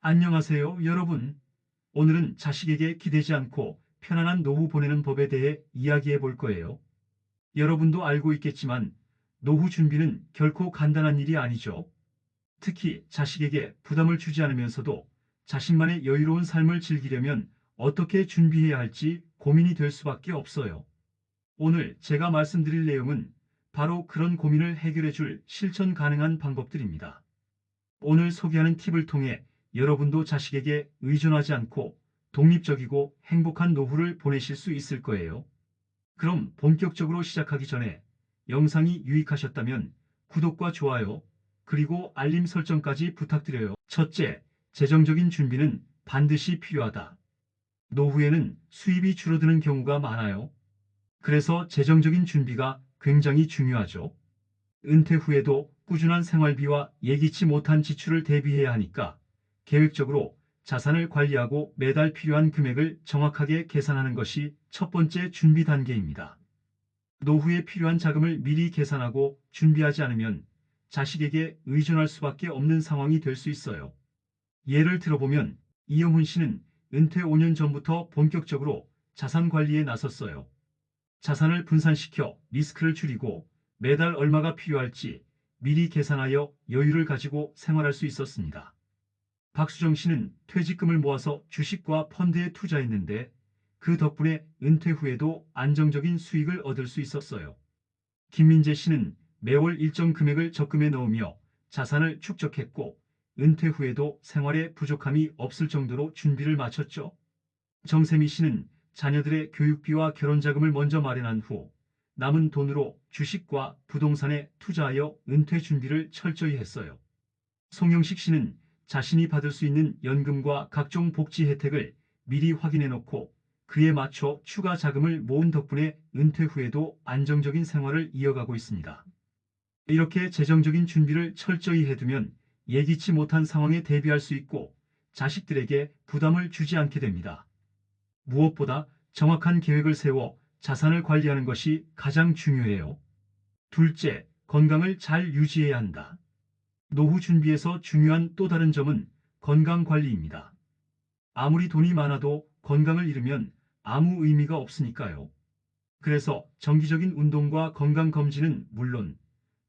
안녕하세요, 여러분. 오늘은 자식에게 기대지 않고 편안한 노후 보내는 법에 대해 이야기해 볼 거예요. 여러분도 알고 있겠지만 노후 준비는 결코 간단한 일이 아니죠. 특히 자식에게 부담을 주지 않으면서도 자신만의 여유로운 삶을 즐기려면 어떻게 준비해야 할지 고민이 될 수밖에 없어요. 오늘 제가 말씀드릴 내용은 바로 그런 고민을 해결해 줄 실천 가능한 방법들입니다. 오늘 소개하는 팁을 통해 여러분도 자식에게 의존하지 않고 독립적이고 행복한 노후를 보내실 수 있을 거예요. 그럼 본격적으로 시작하기 전에 영상이 유익하셨다면 구독과 좋아요, 그리고 알림 설정까지 부탁드려요. 첫째, 재정적인 준비는 반드시 필요하다. 노후에는 수입이 줄어드는 경우가 많아요. 그래서 재정적인 준비가 굉장히 중요하죠. 은퇴 후에도 꾸준한 생활비와 예기치 못한 지출을 대비해야 하니까 계획적으로 자산을 관리하고 매달 필요한 금액을 정확하게 계산하는 것이 첫 번째 준비 단계입니다. 노후에 필요한 자금을 미리 계산하고 준비하지 않으면 자식에게 의존할 수밖에 없는 상황이 될 수 있어요. 예를 들어보면 이영훈 씨는 은퇴 5년 전부터 본격적으로 자산 관리에 나섰어요. 자산을 분산시켜 리스크를 줄이고 매달 얼마가 필요할지 미리 계산하여 여유를 가지고 생활할 수 있었습니다. 박수정 씨는 퇴직금을 모아서 주식과 펀드에 투자했는데 그 덕분에 은퇴 후에도 안정적인 수익을 얻을 수 있었어요. 김민재 씨는 매월 일정 금액을 적금에 넣으며 자산을 축적했고 은퇴 후에도 생활에 부족함이 없을 정도로 준비를 마쳤죠. 정세미 씨는 자녀들의 교육비와 결혼자금을 먼저 마련한 후 남은 돈으로 주식과 부동산에 투자하여 은퇴 준비를 철저히 했어요. 송영식 씨는 자신이 받을 수 있는 연금과 각종 복지 혜택을 미리 확인해 놓고 그에 맞춰 추가 자금을 모은 덕분에 은퇴 후에도 안정적인 생활을 이어가고 있습니다. 이렇게 재정적인 준비를 철저히 해두면 예기치 못한 상황에 대비할 수 있고 자식들에게 부담을 주지 않게 됩니다. 무엇보다 정확한 계획을 세워 자산을 관리하는 것이 가장 중요해요. 둘째, 건강을 잘 유지해야 한다. 노후 준비에서 중요한 또 다른 점은 건강 관리입니다. 아무리 돈이 많아도 건강을 잃으면 아무 의미가 없으니까요. 그래서 정기적인 운동과 건강 검진은 물론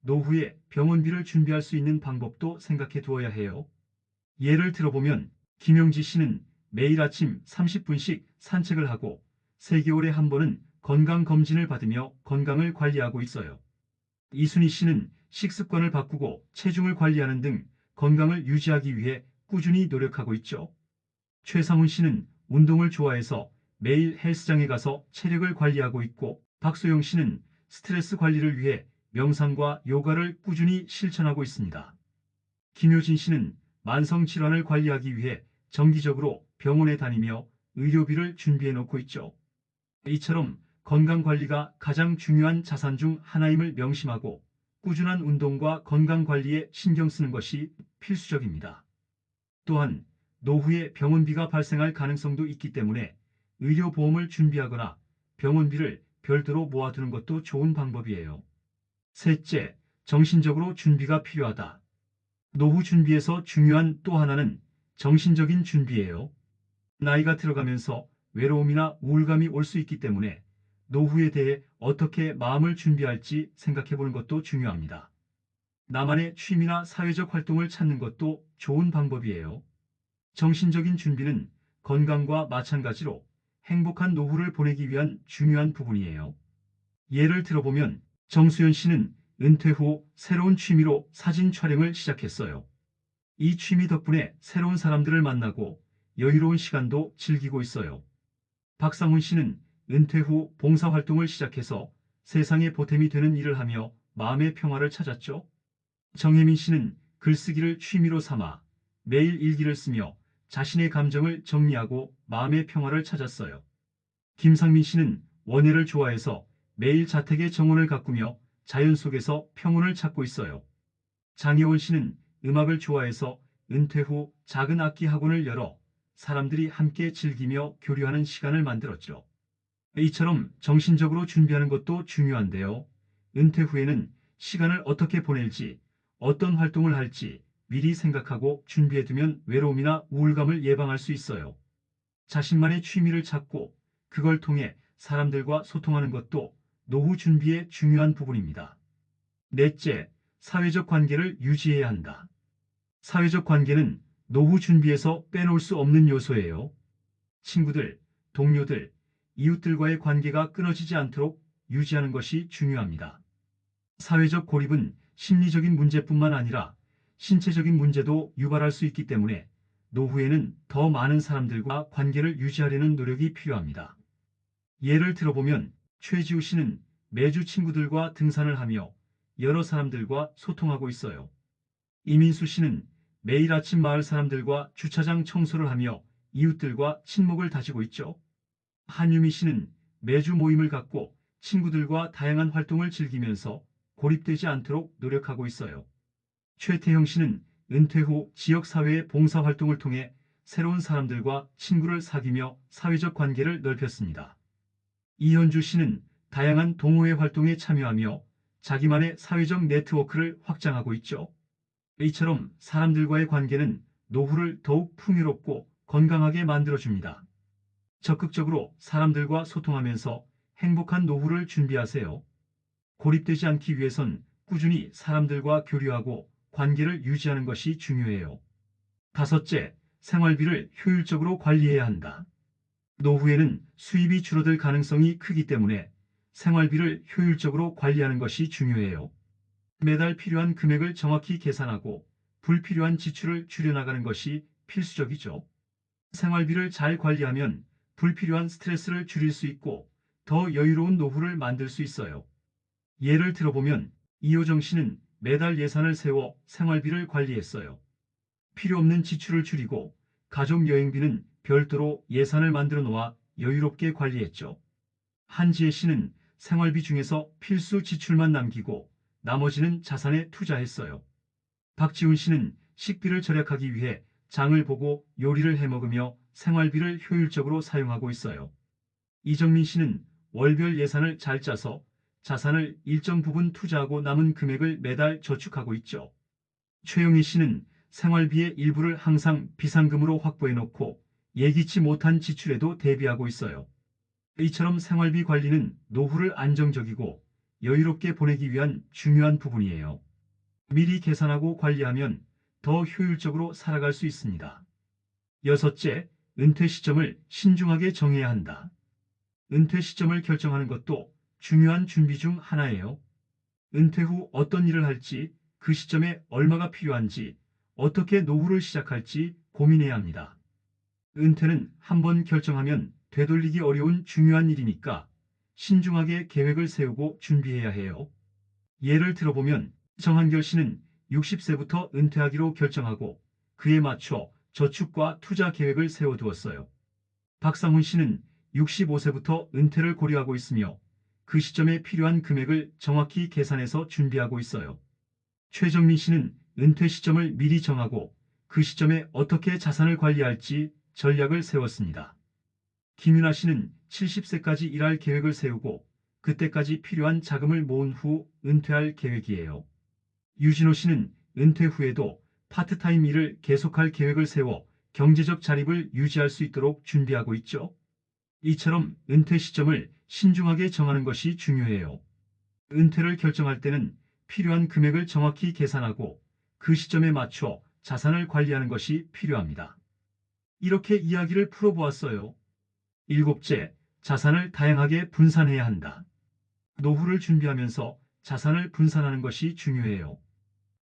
노후에 병원비를 준비할 수 있는 방법도 생각해 두어야 해요. 예를 들어보면 김용지 씨는 매일 아침 30분씩 산책을 하고 3개월에 한 번은 건강검진을 받으며 건강을 관리하고 있어요. 이순희 씨는 식습관을 바꾸고 체중을 관리하는 등 건강을 유지하기 위해 꾸준히 노력하고 있죠. 최상훈 씨는 운동을 좋아해서 매일 헬스장에 가서 체력을 관리하고 있고 박소영 씨는 스트레스 관리를 위해 명상과 요가를 꾸준히 실천하고 있습니다. 김효진 씨는 만성 질환을 관리하기 위해 정기적으로 병원에 다니며 의료비를 준비해 놓고 있죠. 이처럼 건강 관리가 가장 중요한 자산 중 하나임을 명심하고 꾸준한 운동과 건강 관리에 신경 쓰는 것이 필수적입니다. 또한 노후에 병원비가 발생할 가능성도 있기 때문에 의료보험을 준비하거나 병원비를 별도로 모아두는 것도 좋은 방법이에요. 셋째, 정신적으로 준비가 필요하다. 노후 준비에서 중요한 또 하나는 정신적인 준비예요. 나이가 들어가면서 외로움이나 우울감이 올 수 있기 때문에 노후에 대해 어떻게 마음을 준비할지 생각해 보는 것도 중요합니다. 나만의 취미나 사회적 활동을 찾는 것도 좋은 방법이에요. 정신적인 준비는 건강과 마찬가지로 행복한 노후를 보내기 위한 중요한 부분이에요. 예를 들어보면 정수연 씨는 은퇴 후 새로운 취미로 사진 촬영을 시작했어요. 이 취미 덕분에 새로운 사람들을 만나고 여유로운 시간도 즐기고 있어요. 박상훈 씨는 은퇴 후 봉사활동을 시작해서 세상에 보탬이 되는 일을 하며 마음의 평화를 찾았죠. 정혜민 씨는 글쓰기를 취미로 삼아 매일 일기를 쓰며 자신의 감정을 정리하고 마음의 평화를 찾았어요. 김상민 씨는 원예를 좋아해서 매일 자택의 정원을 가꾸며 자연 속에서 평온을 찾고 있어요. 장혜원 씨는 음악을 좋아해서 은퇴 후 작은 악기 학원을 열어 사람들이 함께 즐기며 교류하는 시간을 만들었죠. 이처럼 정신적으로 준비하는 것도 중요한데요. 은퇴 후에는 시간을 어떻게 보낼지, 어떤 활동을 할지 미리 생각하고 준비해두면 외로움이나 우울감을 예방할 수 있어요. 자신만의 취미를 찾고 그걸 통해 사람들과 소통하는 것도 노후 준비의 중요한 부분입니다. 넷째, 사회적 관계를 유지해야 한다. 사회적 관계는 노후 준비에서 빼놓을 수 없는 요소예요. 친구들, 동료들, 이웃들과의 관계가 끊어지지 않도록 유지하는 것이 중요합니다. 사회적 고립은 심리적인 문제뿐만 아니라 신체적인 문제도 유발할 수 있기 때문에 노후에는 더 많은 사람들과 관계를 유지하려는 노력이 필요합니다. 예를 들어보면 최지우 씨는 매주 친구들과 등산을 하며 여러 사람들과 소통하고 있어요. 이민수 씨는 매일 아침 마을 사람들과 주차장 청소를 하며 이웃들과 친목을 다지고 있죠. 한유미 씨는 매주 모임을 갖고 친구들과 다양한 활동을 즐기면서 고립되지 않도록 노력하고 있어요. 최태형 씨는 은퇴 후 지역사회의 봉사활동을 통해 새로운 사람들과 친구를 사귀며 사회적 관계를 넓혔습니다. 이현주 씨는 다양한 동호회 활동에 참여하며 자기만의 사회적 네트워크를 확장하고 있죠. 이처럼 사람들과의 관계는 노후를 더욱 풍요롭고 건강하게 만들어줍니다. 적극적으로 사람들과 소통하면서 행복한 노후를 준비하세요. 고립되지 않기 위해선 꾸준히 사람들과 교류하고 관계를 유지하는 것이 중요해요. 다섯째, 생활비를 효율적으로 관리해야 한다. 노후에는 수입이 줄어들 가능성이 크기 때문에 생활비를 효율적으로 관리하는 것이 중요해요. 매달 필요한 금액을 정확히 계산하고 불필요한 지출을 줄여나가는 것이 필수적이죠. 생활비를 잘 관리하면 불필요한 스트레스를 줄일 수 있고 더 여유로운 노후를 만들 수 있어요. 예를 들어보면 이효정 씨는 매달 예산을 세워 생활비를 관리했어요. 필요 없는 지출을 줄이고 가족 여행비는 별도로 예산을 만들어 놓아 여유롭게 관리했죠. 한지혜 씨는 생활비 중에서 필수 지출만 남기고 나머지는 자산에 투자했어요. 박지훈 씨는 식비를 절약하기 위해 장을 보고 요리를 해 먹으며 생활비를 효율적으로 사용하고 있어요. 이정민 씨는 월별 예산을 잘 짜서 자산을 일정 부분 투자하고 남은 금액을 매달 저축하고 있죠. 최영희 씨는 생활비의 일부를 항상 비상금으로 확보해 놓고 예기치 못한 지출에도 대비하고 있어요. 이처럼 생활비 관리는 노후를 안정적이고 여유롭게 보내기 위한 중요한 부분이에요. 미리 계산하고 관리하면 더 효율적으로 살아갈 수 있습니다. 여섯째, 은퇴 시점을 신중하게 정해야 한다. 은퇴 시점을 결정하는 것도 중요한 준비 중 하나예요. 은퇴 후 어떤 일을 할지, 그 시점에 얼마가 필요한지, 어떻게 노후를 시작할지 고민해야 합니다. 은퇴는 한번 결정하면 되돌리기 어려운 중요한 일이니까 신중하게 계획을 세우고 준비해야 해요. 예를 들어보면 정한결 씨는 60세부터 은퇴하기로 결정하고 그에 맞춰 저축과 투자 계획을 세워두었어요. 박상훈 씨는 65세부터 은퇴를 고려하고 있으며 그 시점에 필요한 금액을 정확히 계산해서 준비하고 있어요. 최정민 씨는 은퇴 시점을 미리 정하고 그 시점에 어떻게 자산을 관리할지 전략을 세웠습니다. 김윤아 씨는 70세까지 일할 계획을 세우고 그때까지 필요한 자금을 모은 후 은퇴할 계획이에요. 유진호 씨는 은퇴 후에도 파트타임 일을 계속할 계획을 세워 경제적 자립을 유지할 수 있도록 준비하고 있죠. 이처럼 은퇴 시점을 신중하게 정하는 것이 중요해요. 은퇴를 결정할 때는 필요한 금액을 정확히 계산하고 그 시점에 맞춰 자산을 관리하는 것이 필요합니다. 이렇게 이야기를 풀어보았어요. 일곱째, 자산을 다양하게 분산해야 한다. 노후를 준비하면서 자산을 분산하는 것이 중요해요.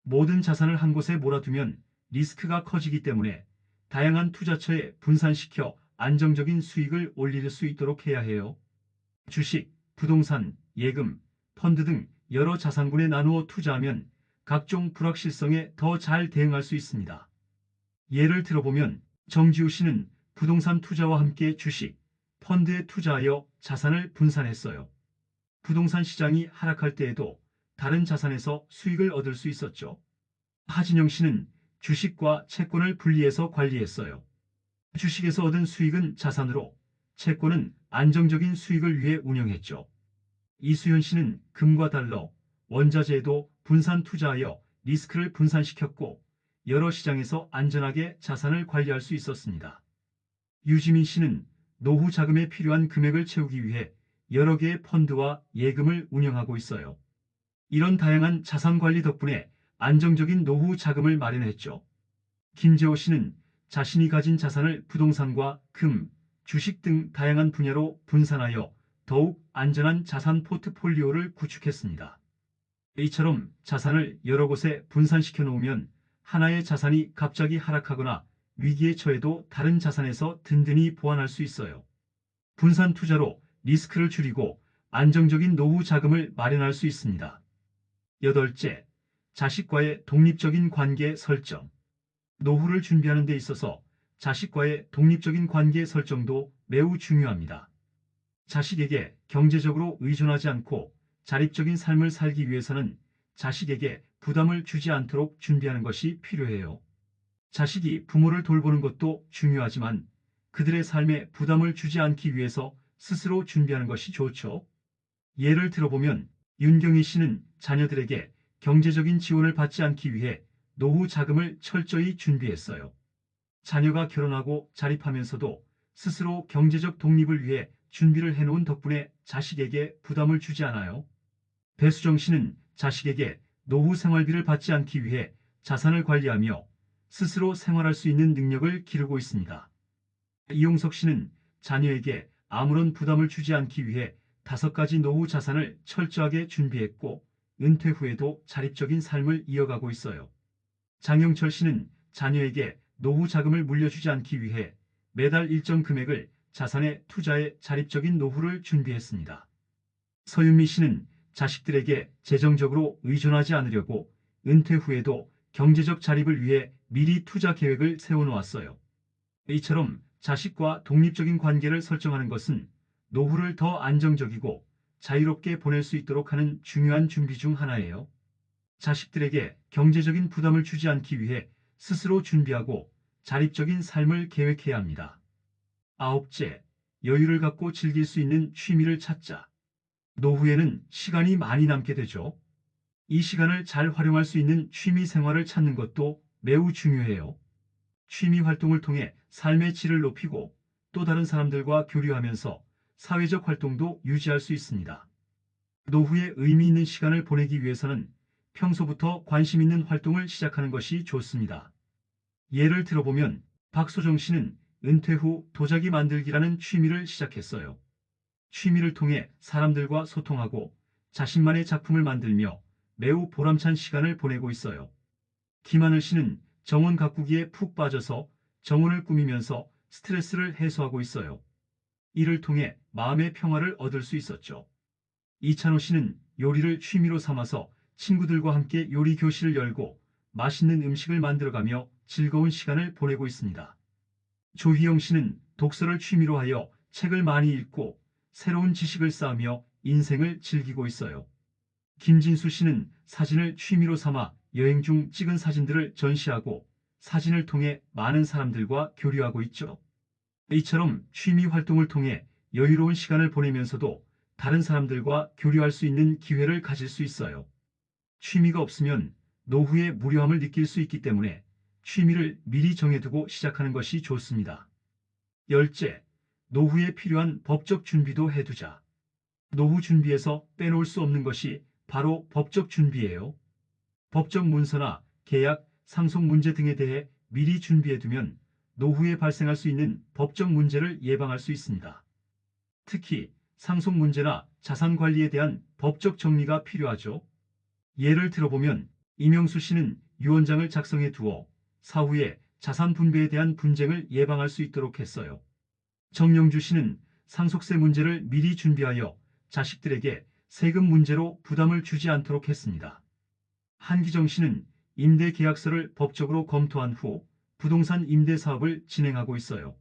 모든 자산을 한 곳에 몰아두면 리스크가 커지기 때문에 다양한 투자처에 분산시켜 안정적인 수익을 올릴 수 있도록 해야 해요. 주식, 부동산, 예금, 펀드 등 여러 자산군에 나누어 투자하면 각종 불확실성에 더 잘 대응할 수 있습니다. 예를 들어보면 정지우 씨는 부동산 투자와 함께 주식, 펀드에 투자하여 자산을 분산했어요. 부동산 시장이 하락할 때에도 다른 자산에서 수익을 얻을 수 있었죠. 하진영 씨는 주식과 채권을 분리해서 관리했어요. 주식에서 얻은 수익은 자산으로, 채권은 안정적인 수익을 위해 운영했죠. 이수연 씨는 금과 달러, 원자재에도 분산 투자하여 리스크를 분산시켰고 여러 시장에서 안전하게 자산을 관리할 수 있었습니다. 유지민 씨는 노후 자금에 필요한 금액을 채우기 위해 여러 개의 펀드와 예금을 운영하고 있어요. 이런 다양한 자산 관리 덕분에 안정적인 노후 자금을 마련했죠. 김재호 씨는 자신이 가진 자산을 부동산과 금, 주식 등 다양한 분야로 분산하여 더욱 안전한 자산 포트폴리오를 구축했습니다. 이처럼 자산을 여러 곳에 분산시켜 놓으면 하나의 자산이 갑자기 하락하거나 위기에 처해도 다른 자산에서 든든히 보완할 수 있어요. 분산 투자로 리스크를 줄이고 안정적인 노후 자금을 마련할 수 있습니다. 여덟째, 자식과의 독립적인 관계 설정. 노후를 준비하는 데 있어서 자식과의 독립적인 관계 설정도 매우 중요합니다. 자식에게 경제적으로 의존하지 않고 자립적인 삶을 살기 위해서는 자식에게 부담을 주지 않도록 준비하는 것이 필요해요. 자식이 부모를 돌보는 것도 중요하지만 그들의 삶에 부담을 주지 않기 위해서 스스로 준비하는 것이 좋죠. 예를 들어보면 윤경희 씨는 자녀들에게 경제적인 지원을 받지 않기 위해 노후 자금을 철저히 준비했어요. 자녀가 결혼하고 자립하면서도 스스로 경제적 독립을 위해 준비를 해놓은 덕분에 자식에게 부담을 주지 않아요. 배수정 씨는 자식에게 노후 생활비를 받지 않기 위해 자산을 관리하며 스스로 생활할 수 있는 능력을 기르고 있습니다. 이용석 씨는 자녀에게 아무런 부담을 주지 않기 위해 5가지 노후 자산을 철저하게 준비했고 은퇴 후에도 자립적인 삶을 이어가고 있어요. 장영철 씨는 자녀에게 노후 자금을 물려주지 않기 위해 매달 일정 금액을 자산에 투자해 자립적인 노후를 준비했습니다. 서윤미 씨는 자식들에게 재정적으로 의존하지 않으려고 은퇴 후에도 경제적 자립을 위해 미리 투자 계획을 세워놓았어요. 이처럼 자식과 독립적인 관계를 설정하는 것은 노후를 더 안정적이고 자유롭게 보낼 수 있도록 하는 중요한 준비 중 하나예요. 자식들에게 경제적인 부담을 주지 않기 위해 스스로 준비하고 자립적인 삶을 계획해야 합니다. 아홉째, 여유를 갖고 즐길 수 있는 취미를 찾자. 노후에는 시간이 많이 남게 되죠. 이 시간을 잘 활용할 수 있는 취미 생활을 찾는 것도 매우 중요해요. 취미 활동을 통해 삶의 질을 높이고 또 다른 사람들과 교류하면서 사회적 활동도 유지할 수 있습니다. 노후에 의미 있는 시간을 보내기 위해서는 평소부터 관심 있는 활동을 시작하는 것이 좋습니다. 예를 들어보면 박소정 씨는 은퇴 후 도자기 만들기라는 취미를 시작했어요. 취미를 통해 사람들과 소통하고 자신만의 작품을 만들며 매우 보람찬 시간을 보내고 있어요. 김하늘 씨는 정원 가꾸기에 푹 빠져서 정원을 꾸미면서 스트레스를 해소하고 있어요. 이를 통해 마음의 평화를 얻을 수 있었죠. 이찬호 씨는 요리를 취미로 삼아서 친구들과 함께 요리 교실을 열고 맛있는 음식을 만들어가며 즐거운 시간을 보내고 있습니다. 조희영 씨는 독서를 취미로 하여 책을 많이 읽고 새로운 지식을 쌓으며 인생을 즐기고 있어요. 김진수 씨는 사진을 취미로 삼아 여행 중 찍은 사진들을 전시하고 사진을 통해 많은 사람들과 교류하고 있죠. 이처럼 취미 활동을 통해 여유로운 시간을 보내면서도 다른 사람들과 교류할 수 있는 기회를 가질 수 있어요. 취미가 없으면 노후의 무료함을 느낄 수 있기 때문에 취미를 미리 정해두고 시작하는 것이 좋습니다. 열째, 노후에 필요한 법적 준비도 해두자. 노후 준비에서 빼놓을 수 없는 것이 바로 법적 준비예요. 법적 문서나 계약, 상속 문제 등에 대해 미리 준비해두면 노후에 발생할 수 있는 법적 문제를 예방할 수 있습니다. 특히 상속 문제나 자산 관리에 대한 법적 정리가 필요하죠. 예를 들어보면 이명수 씨는 유언장을 작성해 두어 사후에 자산 분배에 대한 분쟁을 예방할 수 있도록 했어요. 정영주 씨는 상속세 문제를 미리 준비하여 자식들에게 세금 문제로 부담을 주지 않도록 했습니다. 한기정 씨는 임대 계약서를 법적으로 검토한 후 부동산 임대 사업을 진행하고 있어요.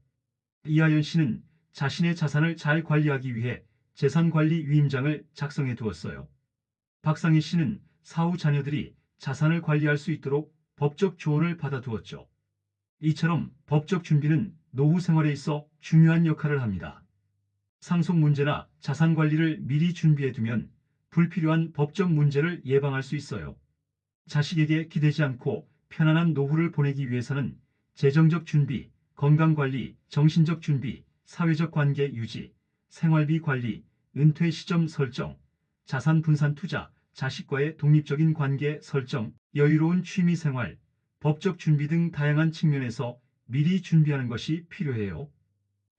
이하연 씨는 자신의 자산을 잘 관리하기 위해 재산관리 위임장을 작성해 두었어요. 박상희 씨는 사후 자녀들이 자산을 관리할 수 있도록 법적 조언을 받아두었죠. 이처럼 법적 준비는 노후 생활에 있어 중요한 역할을 합니다. 상속 문제나 자산 관리를 미리 준비해두면 불필요한 법적 문제를 예방할 수 있어요. 자식에게 기대지 않고 편안한 노후를 보내기 위해서는 재정적 준비, 건강관리, 정신적 준비, 사회적 관계 유지, 생활비 관리, 은퇴 시점 설정, 자산 분산 투자, 자식과의 독립적인 관계 설정, 여유로운 취미 생활, 법적 준비 등 다양한 측면에서 미리 준비하는 것이 필요해요.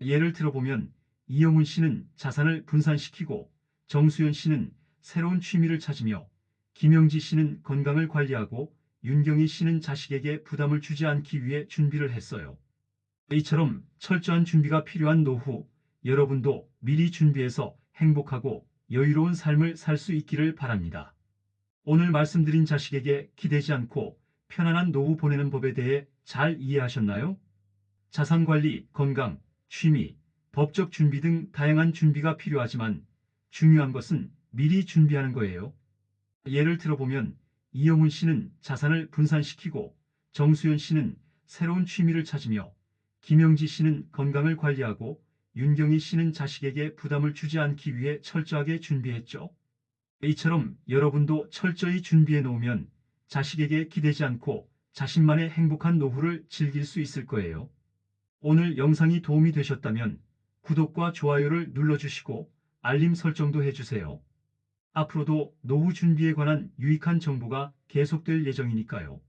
예를 들어보면 이영훈 씨는 자산을 분산시키고 정수연 씨는 새로운 취미를 찾으며 김영지 씨는 건강을 관리하고 윤경희 씨는 자식에게 부담을 주지 않기 위해 준비를 했어요. 이처럼 철저한 준비가 필요한 노후, 여러분도 미리 준비해서 행복하고 여유로운 삶을 살 수 있기를 바랍니다. 오늘 말씀드린 자식에게 기대지 않고 편안한 노후 보내는 법에 대해 잘 이해하셨나요? 자산관리, 건강, 취미, 법적 준비 등 다양한 준비가 필요하지만 중요한 것은 미리 준비하는 거예요. 예를 들어보면 이영훈 씨는 자산을 분산시키고 정수연 씨는 새로운 취미를 찾으며 김영지 씨는 건강을 관리하고 윤경희 씨는 자식에게 부담을 주지 않기 위해 철저하게 준비했죠. 이처럼 여러분도 철저히 준비해 놓으면 자식에게 기대지 않고 자신만의 행복한 노후를 즐길 수 있을 거예요. 오늘 영상이 도움이 되셨다면 구독과 좋아요를 눌러주시고 알림 설정도 해주세요. 앞으로도 노후 준비에 관한 유익한 정보가 계속될 예정이니까요.